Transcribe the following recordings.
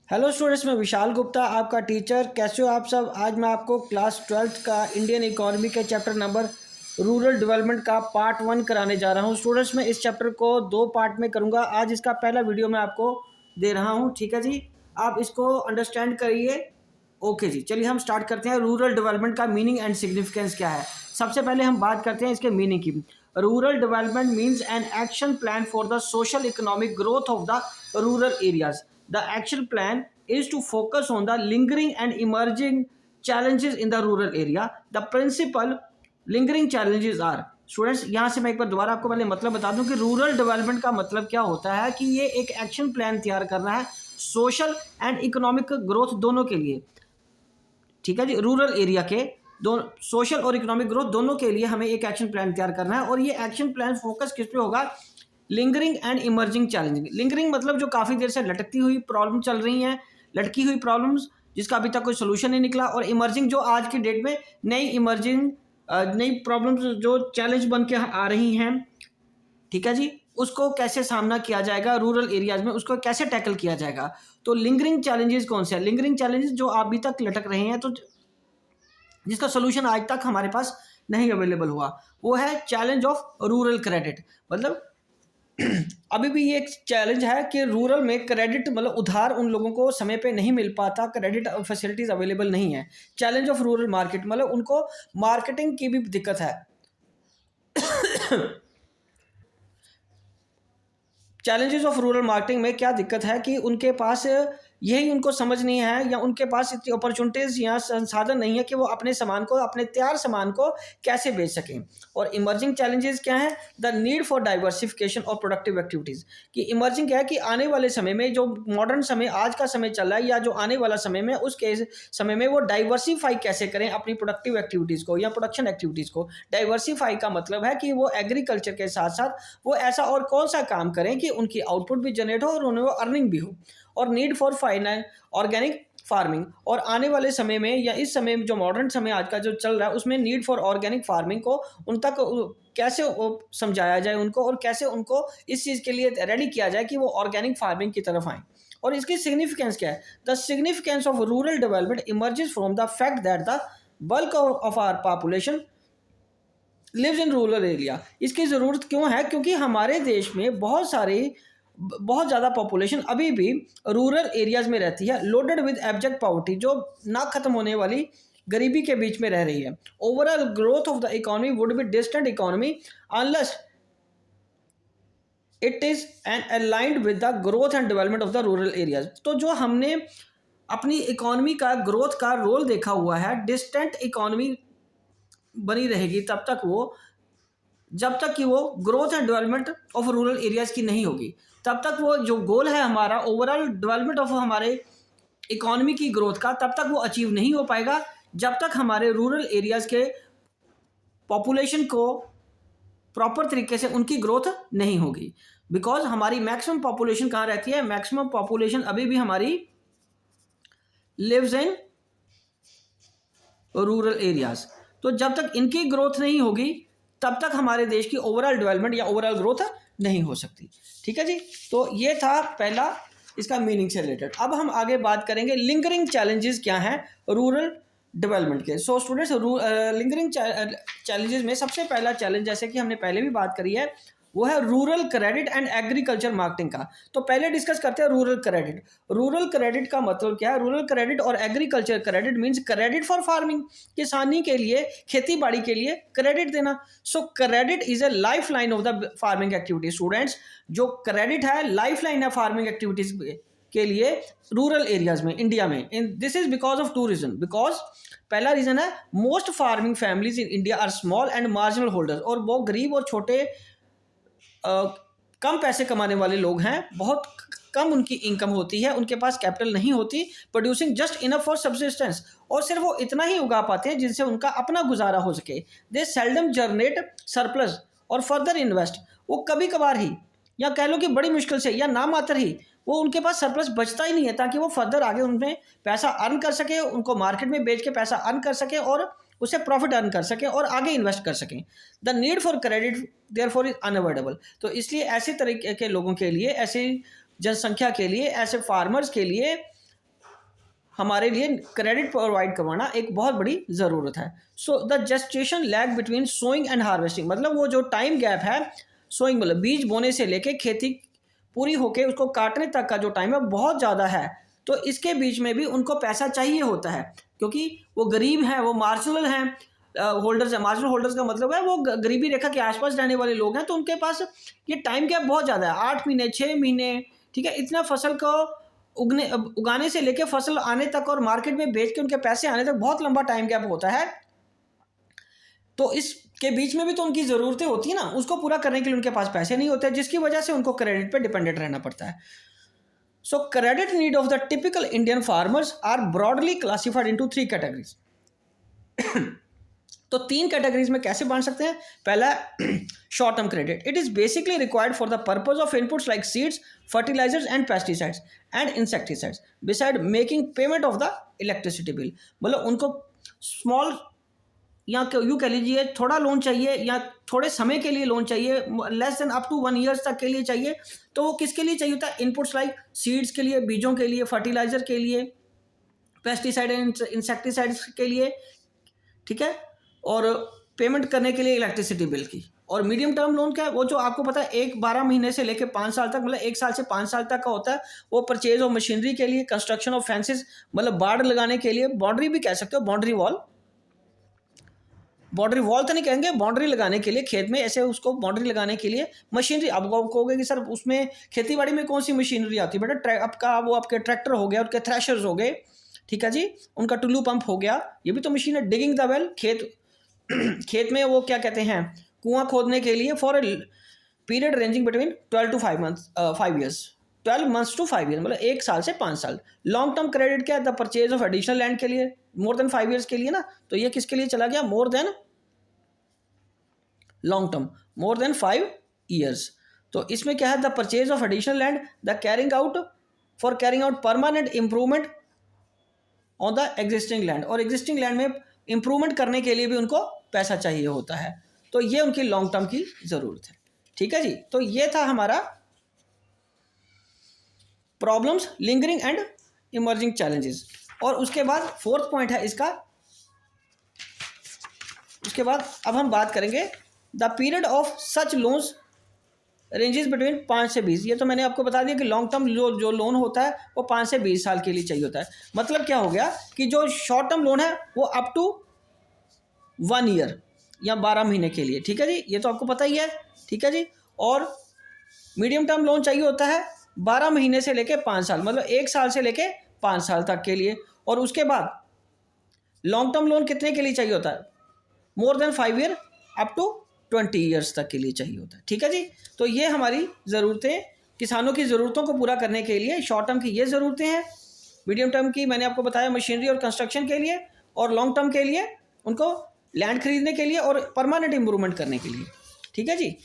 Hello students, मैं विशाल गुप्ता आपका teacher. कैसे हो आप सब। आज मैं आपको क्लास 12th का इंडियन इकोनॉमी के चैप्टर नंबर रूरल डेवलपमेंट का पार्ट 1 कराने जा रहा हूं। स्टूडेंट्स, मैं इस चैप्टर को 2 पार्ट में करूंगा। आज इसका पहला वीडियो मैं आपको दे रहा हूं, ठीक है जी। आप इसको अंडरस्टैंड करिए। ओके जी, चलिए हम स्टार्ट करते हैं। रूरल डेवलपमेंट का मीनिंग एंड सिग्निफिकेंस क्या है। सबसे पहले हम बात करते हैं इसके मीनिंग की। Rural development means an action plan for the social economic growth of the rural areas. The action plan is to focus on the lingering and emerging challenges in the rural area. The principal lingering challenges are, students यहाँ से मैं एक बार दोबारा आपको पहले मतलब बता दूं कि रूरल डेवलपमेंट का मतलब क्या होता है कि ये एक एक्शन प्लान तैयार करना है सोशल एंड इकोनॉमिक ग्रोथ दोनों के लिए, ठीक है जी। रूरल एरिया के दोनों सोशल और इकोनॉमिक ग्रोथ दोनों के लिए हमें एक एक्शन प्लान तैयार करना है। और ये एक्शन प्लान फोकस किस पे होगा? Lingering and emerging challenging. Lingering मतलब जो काफ़ी देर से लटकती हुई प्रॉब्लम चल रही हैं, लटकी हुई प्रॉब्लम्स जिसका अभी तक कोई सोल्यूशन नहीं निकला। और इमर्जिंग जो आज की डेट में नई इमर्जिंग नई प्रॉब्लम्स जो चैलेंज बन के आ रही हैं, ठीक है जी। उसको कैसे सामना किया जाएगा रूरल एरियाज में, उसको कैसे टैकल किया जाएगा। तो लिंगरिंग चैलेंजेस कौन से हैं? लिंगरिंग चैलेंजेस जो अभी तक लटक रहे हैं, तो जिसका सोल्यूशन आज तक हमारे पास नहीं अवेलेबल हुआ, वो है चैलेंज ऑफ रूरल क्रेडिट। मतलब अभी भी ये एक चैलेंज है कि रूरल में क्रेडिट मतलब उधार उन लोगों को समय पे नहीं मिल पाता, क्रेडिट फैसिलिटीज़ अवेलेबल नहीं है। चैलेंज ऑफ रूरल मार्केट मतलब उनको मार्केटिंग की भी दिक्कत है। चैलेंजेस ऑफ रूरल मार्केटिंग में क्या दिक्कत है कि उनके पास यही उनको समझ नहीं है, या उनके पास इतनी अपॉर्चुनिटीज़ या संसाधन नहीं है कि वो अपने सामान को, अपने तैयार सामान को कैसे बेच सकें। और इमर्जिंग चैलेंजेस क्या है? द नीड फॉर डाइवर्सिफिकेशन और प्रोडक्टिव एक्टिविटीज़। कि इमर्जिंग क्या है कि आने वाले समय में जो मॉडर्न समय आज का समय चल रहा है, या जो आने वाला समय में उसके समय में वो डाइवर्सीफाई कैसे करें अपनी प्रोडक्टिव एक्टिविटीज़ को या प्रोडक्शन एक्टिविटीज़ को। डाइवर्सीफाई का मतलब है कि वो एग्रीकल्चर के साथ साथ वो ऐसा और कौन सा काम करें कि उनकी आउटपुट भी जनरेट हो और उन्हें वो अर्निंग भी हो। और need for finance organic farming. और आने वाले समय में या इस समय में जो मॉडर्न समय आज का जो चल रहा है, उसमें नीड फॉर ऑर्गेनिक फार्मिंग को उन तक कैसे समझाया जाए उनको, और कैसे उनको इस चीज़ के लिए रेडी किया जाए कि वो ऑर्गेनिक फार्मिंग की तरफ आएँ। और इसकी सिग्निफिकेंस क्या है? The significance of rural development emerges from the fact that the bulk of our population lives in rural area. इसकी ज़रूरत क्यों है? क्योंकि हमारे देश में बहुत ज़्यादा पॉपुलेशन अभी भी रूरल एरियाज़ में रहती है, लोडेड विद एब्जेक्ट पॉवर्टी, जो ना ख़त्म होने वाली गरीबी के बीच में रह रही है। Overall growth of the economy would be distant economy unless it is and aligned with the growth and development of the rural areas. तो जो हमने अपनी इकोनॉमी का ग्रोथ का रोल देखा हुआ है, डिस्टेंट इकोनॉमी बनी रहेगी तब तक वो, जब तक कि वो growth and development of rural areas की नहीं होगी, तब तक वो जो गोल है हमारा ओवरऑल डेवलपमेंट ऑफ हमारे इकोनॉमी की ग्रोथ का, तब तक वो अचीव नहीं हो पाएगा जब तक हमारे रूरल एरियाज़ के पॉपुलेशन को प्रॉपर तरीके से उनकी ग्रोथ नहीं होगी। बिकॉज हमारी मैक्सिमम पॉपुलेशन कहाँ रहती है? मैक्सिमम पॉपुलेशन अभी भी हमारी लिव्स इन रूरल एरियाज़। तो जब तक इनकी ग्रोथ नहीं होगी तब तक हमारे देश की ओवरऑल डेवलपमेंट या ओवरऑल ग्रोथ नहीं हो सकती, ठीक है जी। तो ये था पहला इसका मीनिंग से रिलेटेड। अब हम आगे बात करेंगे लिंगरिंग चैलेंजेस क्या हैं रूरल डेवलपमेंट के। सो स्टूडेंट्स, लिंगरिंग चैलेंजेस में सबसे पहला चैलेंज, जैसे कि हमने पहले भी बात करी है, वो है rural credit and agriculture marketing का। तो पहले डिस्कस करते हैं रूरल क्रेडिट। रूरल क्रेडिट का मतलब क्या है? रूरल क्रेडिट और agriculture credit means credit for farming, किसानी के लिए, खेती बाड़ी के लिए क्रेडिट देना। So credit is a life line of the farming activities. Students, जो क्रेडिट है लाइफ लाइन है फार्मिंग एक्टिविटीज के लिए रूरल एरियाज में इंडिया में। This is because of two reason. Because पहला रीजन है most farming families in India are small and marginal holders. और वो गरीब और छोटे कम पैसे कमाने वाले लोग हैं, बहुत कम उनकी इनकम होती है, उनके पास कैपिटल नहीं होती, producing just enough for subsistence. और सिर्फ वो इतना ही उगा पाते हैं जिनसे उनका अपना गुजारा हो सके। दे सेल्डम जनरेट सरप्लस और फर्दर इन्वेस्ट। वो कभी कभार ही, या कह लो कि बड़ी मुश्किल से, या नामात्र ही, वो उनके पास सरप्लस बचता ही नहीं है ताकि वो फर्दर आगे उनमें पैसा अर्न कर सके, उनको मार्केट में बेच के पैसा अर्न कर सके और उससे प्रॉफिट अर्न कर सकें और आगे इन्वेस्ट कर सकें। The need for credit therefore is unavoidable. तो इसलिए ऐसे तरीके के लोगों के लिए, ऐसी जनसंख्या के लिए, ऐसे फार्मर्स के लिए हमारे लिए क्रेडिट प्रोवाइड करवाना एक बहुत बड़ी ज़रूरत है। So the gestation lag between sowing and harvesting, मतलब वो जो टाइम गैप है, सोइंग मतलब बीज बोने से लेके खेती पूरी होके उसको काटने तक का जो टाइम है बहुत ज़्यादा है। तो इसके बीच में भी उनको पैसा चाहिए होता है, क्योंकि वो गरीब हैं, वो मार्जिनल हैं होल्डर्स है। मार्जिनल होल्डर्स का मतलब है वो गरीबी रेखा के आसपास रहने वाले लोग हैं, तो उनके पास ये टाइम गैप बहुत ज़्यादा है, 8 महीने 6 महीने, ठीक है। इतना फसल को उगाने से लेके फसल आने तक और मार्केट में बेच के उनके पैसे आने तक बहुत लंबा टाइम गैप होता है। तो इसके बीच में भी तो उनकी ज़रूरतें होती हैं ना, उसको पूरा करने के लिए उनके पास पैसे नहीं होते, जिसकी वजह से उनको क्रेडिट पे डिपेंडेंट रहना पड़ता है। So credit need of the typical Indian farmers are broadly classified into 3 categories. तो 3 कैटेगरीज में कैसे बांट सकते हैं? पहला short term credit, it is basically required for the purpose of inputs like seeds, fertilisers and pesticides and insecticides beside making payment of the electricity bill. मतलब उनको small या यूँ कह लीजिए थोड़ा लोन चाहिए या थोड़े समय के लिए लोन चाहिए, less than up to 1 years तक के लिए चाहिए। तो वो किसके लिए चाहिए होता है? इनपुट्स लाइक सीड्स के लिए, बीजों के लिए, फर्टिलाइजर के लिए, पेस्टिसाइड एंड इंसेक्टिसाइड्स के लिए, ठीक है, और पेमेंट करने के लिए इलेक्ट्रिसिटी बिल की। और मीडियम टर्म लोन क्या है? वो जो आपको पता है 12 महीने से लेकर 5 साल तक, मतलब 1 साल से 5 साल तक का होता है। वो परचेज ऑफ मशीनरी के लिए, कंस्ट्रक्शन ऑफ फेंसेस, मतलब बाड़ लगाने के लिए, बाउंड्री भी कह सकते हो, बाउंड्री वॉल तो नहीं कहेंगे, बाउंड्री लगाने के लिए खेत में, ऐसे उसको बाउंड्री लगाने के लिए मशीनरी। अब आप कहोगे कि सर उसमें खेती बाड़ी में कौन सी मशीनरी आती है? बेटा आपका वो आपके ट्रैक्टर हो गया, उनके थ्रेशर्स हो गए, ठीक है जी, उनका टुल्लू पंप हो गया, ये भी तो मशीन है। डिगिंग द वेल, खेत में वो क्या कहते हैं, कुआं खोदने के लिए, for a period ranging between 12 to 5 months 5 years, 12 months to 5 years, मतलब 1 साल से 5 साल। लॉन्ग टर्म क्रेडिट क्या है? The purchase of additional land के लिए, मोर देन 5 years के लिए ना, तो ये किसके लिए चला गया? मोर देन लॉन्ग टर्म, मोर देन 5 years। तो इसमें क्या है? The purchase of additional land, the carrying out permanent improvement on the existing land, और एग्जिस्टिंग लैंड में इंप्रूवमेंट करने के लिए भी उनको पैसा चाहिए होता है। तो ये उनकी लॉन्ग टर्म की ज़रूरत है, ठीक है जी। तो ये था हमारा problems, lingering and emerging challenges. और उसके बाद 4th पॉइंट है इसका, उसके बाद अब हम बात करेंगे the period of such loans ranges between 5 से 20। ये तो मैंने आपको बता दिया कि लॉन्ग टर्म जो लोन होता है वो 5 से 20 साल के लिए चाहिए होता है। मतलब क्या हो गया कि जो शॉर्ट टर्म लोन है वो अप टू 1 year या 12 महीने के लिए, ठीक है जी, ये तो आपको पता ही है, ठीक है जी। और मीडियम टर्म लोन चाहिए होता है 12 महीने से लेके 5 साल, मतलब 1 साल से लेके 5 साल तक के लिए। और उसके बाद लॉन्ग टर्म लोन कितने के लिए चाहिए होता है? More than 5 year up to 20 years तक के लिए चाहिए होता है, ठीक है जी। तो ये हमारी ज़रूरतें, किसानों की ज़रूरतों को पूरा करने के लिए शॉर्ट टर्म की ये ज़रूरतें हैं, मीडियम टर्म की मैंने आपको बताया मशीनरी और कंस्ट्रक्शन के लिए, और लॉन्ग टर्म के लिए उनको लैंड खरीदने के लिए और परमानेंट इंप्रूवमेंट करने के लिए, ठीक है जी।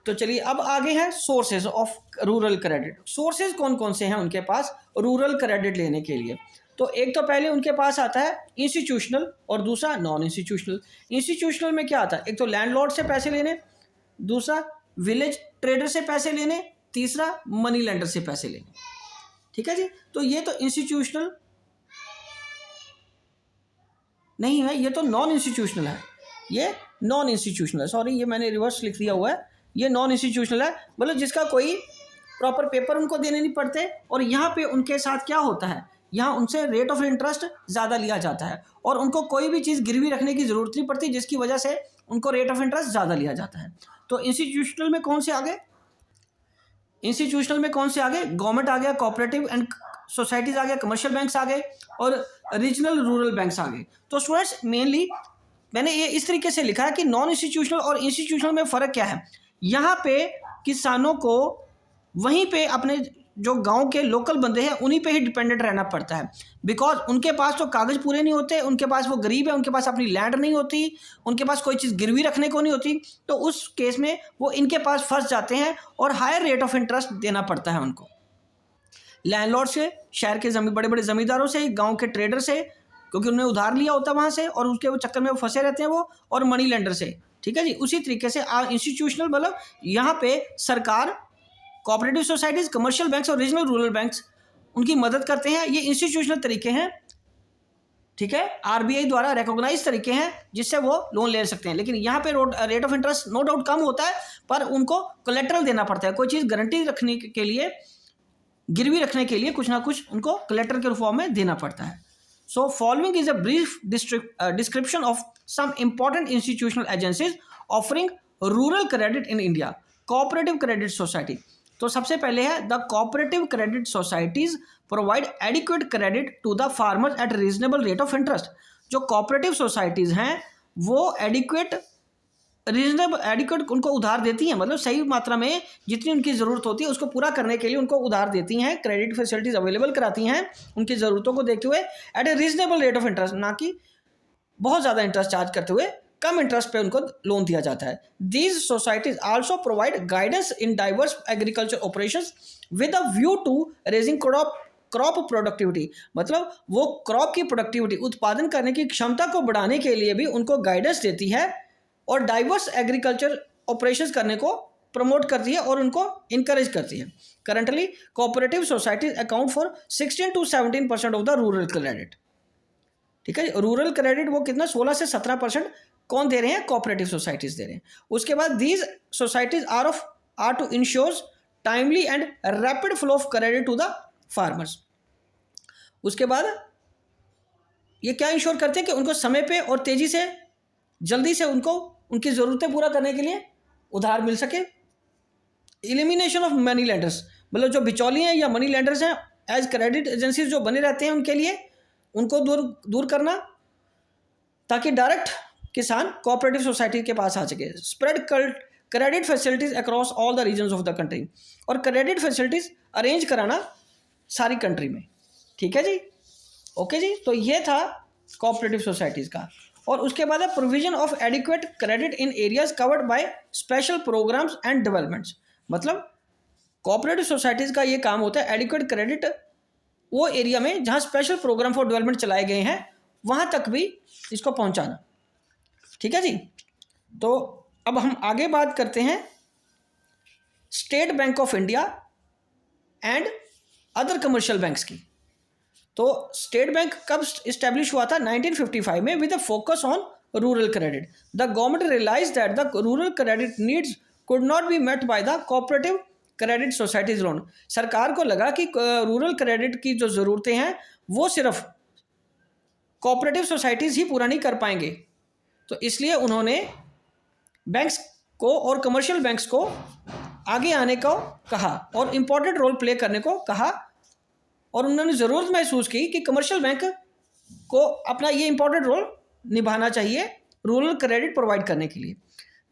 तो चलिए अब आगे हैं sources of rural credit. Sources कौन कौन से हैं उनके पास रूरल क्रेडिट लेने के लिए? तो एक तो पहले उनके पास आता है इंस्टीट्यूशनल और दूसरा नॉन इंस्टीट्यूशनल। इंस्टीट्यूशनल में क्या आता है? एक तो लैंडलॉर्ड से पैसे लेने, दूसरा विलेज ट्रेडर से पैसे लेने, तीसरा मनी लेंडर से पैसे लेने, ठीक है जी। तो ये तो इंस्टीट्यूशनल नहीं है, ये तो नॉन इंस्टीट्यूशनल है, ये नॉन इंस्टीट्यूशनल है, सॉरी ये मैंने रिवर्स लिख दिया हुआ है, ये नॉन इंस्टीट्यूशनल है, मतलब जिसका कोई प्रॉपर पेपर उनको देने नहीं पड़ते। और यहाँ पे उनके साथ क्या होता है, यहाँ उनसे रेट ऑफ इंटरेस्ट ज़्यादा लिया जाता है और उनको कोई भी चीज़ गिरवी रखने की ज़रूरत नहीं पड़ती, जिसकी वजह से उनको रेट ऑफ इंटरेस्ट ज़्यादा लिया जाता है। तो इंस्टीट्यूशनल में कौन से आगे? इंस्टीट्यूशनल में कौन से आगे? गवर्नमेंट आ गया, कोऑपरेटिव एंड सोसाइटीज़ आ गया, कमर्शियल बैंक्स आ गए और रीजनल रूरल बैंक्स आ गए। तो स्टूडेंट्स मेनली मैंने ये इस तरीके से लिखा है कि नॉन इंस्टीट्यूशनल और इंस्टीट्यूशनल में फ़र्क क्या है। यहाँ पे किसानों को वहीं पे अपने जो गांव के लोकल बंदे हैं उन्हीं पे ही डिपेंडेंट रहना पड़ता है, बिकॉज उनके पास तो कागज़ पूरे नहीं होते, उनके पास वो गरीब है, उनके पास अपनी लैंड नहीं होती, उनके पास कोई चीज़ गिरवी रखने को नहीं होती। तो उस केस में वो इनके पास फंस जाते हैं और हायर रेट ऑफ इंटरेस्ट देना पड़ता है उनको, लैंडलॉर्ड से, शहर के बड़े बड़े ज़मींदारों से, गाँव के ट्रेडर से, क्योंकि उन्होंने उधार लिया होता है वहाँ से और उसके वो चक्कर में वो फंसे रहते हैं वो, और मनी लेंडर से, ठीक है जी। उसी तरीके से इंस्टीट्यूशनल मतलब यहाँ पे सरकार, कोऑपरेटिव सोसाइटीज़, कमर्शियल बैंक्स और रीजनल रूरल बैंक्स उनकी मदद करते हैं। ये इंस्टीट्यूशनल तरीके हैं ठीक है, आरबीआई द्वारा रिकॉग्नाइज तरीके हैं जिससे वो लोन ले सकते हैं। लेकिन यहाँ पे rate of interest no doubt कम होता है, पर उनको कोलेटरल देना पड़ता है। कोई चीज़ गारंटी रखने के लिए, गिरवी रखने के लिए कुछ ना कुछ उनको कोलेटरल के फॉर्म में देना पड़ता है। So following is a brief description of some important institutional agencies offering rural credit in India. Cooperative credit society, तो सबसे पहले है the cooperative credit societies provide adequate credit to the farmers at reasonable rate of interest. जो cooperative societies हैं वो adequate उनको उधार देती हैं, मतलब सही मात्रा में जितनी उनकी ज़रूरत होती है उसको पूरा करने के लिए उनको उधार देती हैं, क्रेडिट फैसिलिटीज़ अवेलेबल कराती हैं उनकी ज़रूरतों को देखते हुए at a reasonable rate of interest, ना कि बहुत ज़्यादा इंटरेस्ट चार्ज करते हुए कम इंटरेस्ट पे उनको लोन दिया जाता है। These societies also provide guidance in diverse agriculture operations with a view to raising crop productivity, मतलब वो क्रॉप की प्रोडक्टिविटी, उत्पादन करने की क्षमता को बढ़ाने के लिए भी उनको गाइडेंस देती है और डाइवर्स एग्रीकल्चर ऑपरेशंस करने को प्रमोट करती है और उनको इंकरेज करती है। Currently cooperative societies account for 16 to 17% of the rural credit. ठीक है, रूरल क्रेडिट वो कितना 16 से 17% कौन दे रहे हैं? कोऑपरेटिव सोसाइटीज दे रहे हैं। उसके बाद these societies are to ensure timely and rapid flow of credit to the farmers. उसके बाद ये क्या इंश्योर करते हैं कि उनको समय पे और तेजी से जल्दी से उनको उनकी ज़रूरतें पूरा करने के लिए उधार मिल सके। एलिमिनेशन ऑफ मनी लेंडर्स, मतलब जो बिचौलिए हैं या मनी लेंडर्स हैं एज क्रेडिट एजेंसीज जो बने रहते हैं उनके लिए उनको दूर करना, ताकि डायरेक्ट किसान कोऑपरेटिव सोसाइटी के पास आ सके। Spread credit facilities across all the regions of the country, और क्रेडिट फैसिलिटीज अरेंज कराना सारी कंट्री में। ठीक है जी, ओके जी। तो ये था कोऑपरेटिव सोसाइटीज़ का। और उसके बाद है provision of adequate credit in areas covered by special programmes and developments, मतलब कोऑपरेटिव सोसाइटीज़ का ये काम होता है एडिक्वेट क्रेडिट वो एरिया में जहाँ स्पेशल प्रोग्राम फॉर डेवलपमेंट चलाए गए हैं वहाँ तक भी इसको पहुँचाना। ठीक है जी। तो अब हम आगे बात करते हैं state Bank of India and other commercial banks की। तो स्टेट बैंक कब इस्टेब्लिश हुआ था? 1955 में, with a focus on rural credit. The government realise that the rural credit needs could not be met by the cooperative credit societies loan. सरकार को लगा कि रूरल क्रेडिट की जो ज़रूरतें हैं वो सिर्फ कोऑपरेटिव सोसाइटीज़ ही पूरा नहीं कर पाएंगे, तो इसलिए उन्होंने बैंक्स को और कमर्शियल बैंक्स को आगे आने को कहा और इम्पोर्टेंट रोल प्ले करने को कहा, और उन्होंने ज़रूरत महसूस की कि कमर्शियल बैंक को अपना ये इंपॉर्टेंट रोल निभाना चाहिए रूरल क्रेडिट प्रोवाइड करने के लिए।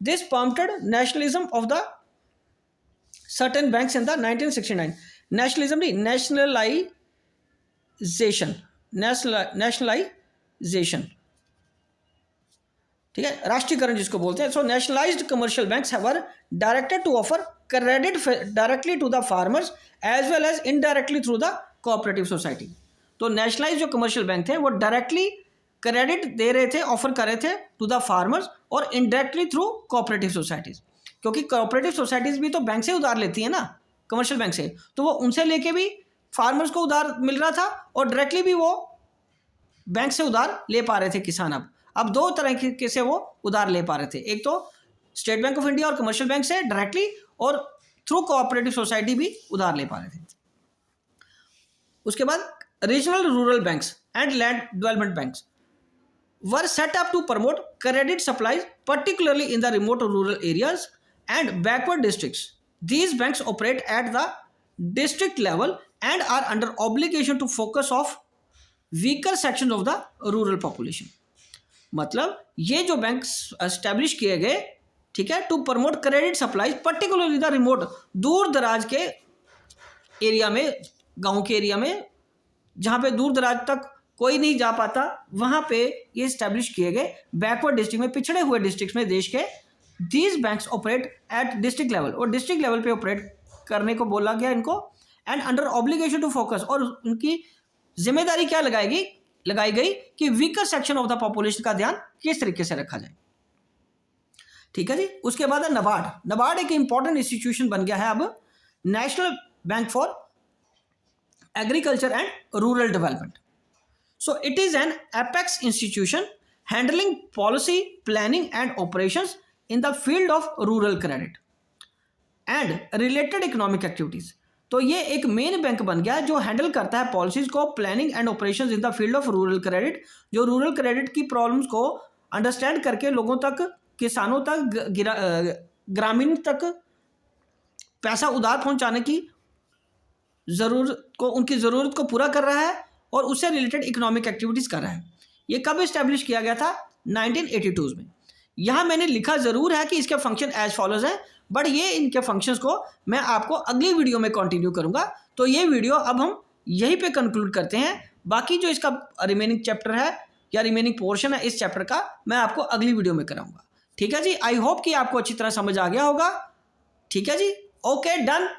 This prompted nationalism of the certain banks in the 1969। Nationalism नहीं, नेशनलाइजेशन, ठीक है, राष्ट्रीयकरण जिसको बोलते हैं। So nationalised commercial banks were directed to offer credit directly to the farmers as well as indirectly through the cooperative society. तो nationalise जो commercial bank थे वो डायरेक्टली क्रेडिट दे रहे थे, ऑफर कर रहे थे टू द फार्मर्स और इनडायरेक्टली थ्रू कोऑपरेटिव सोसाइटीज़, क्योंकि कोऑपरेटिव सोसाइटीज़ भी तो बैंक से उधार लेती है ना, कमर्शियल बैंक से, तो वो उनसे लेके भी फार्मर्स को उधार मिल रहा था और डायरेक्टली भी वो बैंक से उधार ले पा रहे थे किसान। अब दो तरह से वो उधार ले पा रहे थे, एक तो स्टेट बैंक ऑफ इंडिया और कमर्शियल बैंक से डायरेक्टली, और थ्रू कोऑपरेटिव सोसाइटी भी उधार ले पा रहे थे। उसके बाद regional rural banks and land development banks were set up to promote credit supplies particularly in the remote rural areas and backward districts. These banks operate at the district level and are under obligation to focus of weaker section of the rural population. मतलब ये जो bank establish किए गए, ठीक है, to promote credit supplies particularly the remote, दूर दराज के एरिया में, गांव के एरिया में जहाँ पे दूर दराज तक कोई नहीं जा पाता, वहाँ पे ये इस्टेब्लिश किए गए बैकवर्ड डिस्ट्रिक्ट में, पिछड़े हुए डिस्ट्रिक्ट में देश के। These banks operate at district level, और डिस्ट्रिक्ट लेवल पे ऑपरेट करने को बोला गया इनको, and under obligation to focus, और उनकी जिम्मेदारी क्या लगाई गई कि weaker section of the population का ध्यान किस तरीके से रखा जाए। ठीक है जी। उसके बाद है नबार्ड। नबार्ड एक इंपॉर्टेंट इंस्टीट्यूशन बन गया है अब, national bank for agriculture and rural development. So it is an apex institution handling policy, planning and operations in the field of rural credit and related economic activities. तो ये एक मेन बैंक बन गया जो हैंडल करता है policies को, planning and operations in the field of rural credit, जो रूरल क्रेडिट की प्रॉब्लम्स को अंडरस्टैंड करके लोगों तक, किसानों तक, ग्रामीण तक पैसा उधार पहुंचाने की ज़रूरत को, उनकी ज़रूरत को पूरा कर रहा है और उससे रिलेटेड इकोनॉमिक एक्टिविटीज़ कर रहा है। ये कब इस्टेब्लिश किया गया था? 1982 में। यहाँ मैंने लिखा ज़रूर है कि इसके फंक्शन एज फॉलोज है, बट ये इनके फंक्शंस को मैं आपको अगली वीडियो में कंटिन्यू करूँगा। तो ये वीडियो अब हम यहीं पे कंक्लूड करते हैं। बाकी जो इसका रिमेनिंग चैप्टर है या रिमेनिंग पोर्शन है इस चैप्टर का, मैं आपको अगली वीडियो में कराऊंगा। ठीक है जी, आई होप कि आपको अच्छी तरह समझ आ गया होगा। ठीक है जी, ओके, डन।